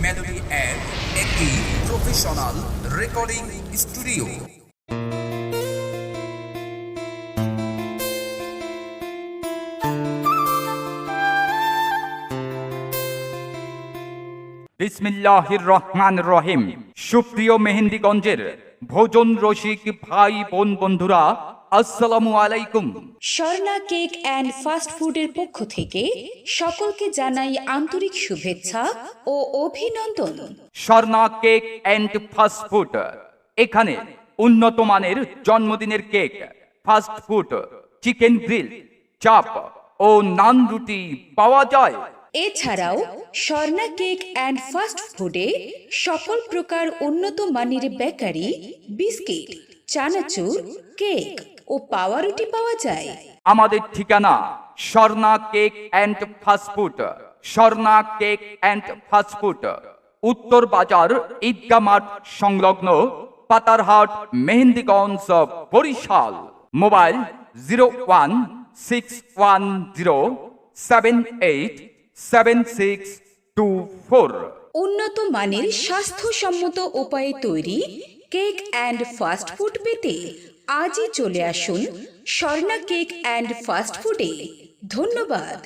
Melody add একটি professional recording studio. বিসমিল্লাহির রহমানির রহিম। সুপ্রিয় মেহেন্দিগঞ্জের ভোজন রসিক ভাই বোন বন্ধুরা, আসসালামু আলাইকুম। স্বর্ণা কেক অ্যান্ড ফাস্ট ফুডের পক্ষ থেকে সকলকে জানাই আন্তরিক শুভেচ্ছা ও অভিনন্দন। Swarna cake and fast food, এখানে উন্নত মানের জন্মদিনের cake, fast food, chicken grill, চাপ ও নান রুটি পাওয়া যায়। এছাড়াও স্বর্ণা কেক অ্যান্ড ফাস্ট ফুডে সকল প্রকার উন্নত মানের বেকারি, বিস্কিট, চানাচুর, কেক ও পাউরুটি পাওয়া যায়। আমাদের ঠিকানা Swarna cake and fast food, Swarna cake and fast food, উত্তর বাজার ঈদগাহ মাঠ সংলগ্ন, পাতারহাট, মেহেন্দিগঞ্জ, বরিশাল। মোবাইল 0161787624। উন্নত মানের স্বাস্থ্যসম্মত উপায়ে তৈরি কেক অ্যান্ড ফাস্ট ফুড পেতে আজই চলে আসুন স্বর্ণা কেক অ্যান্ড ফাস্ট ফুডে। ধন্যবাদ।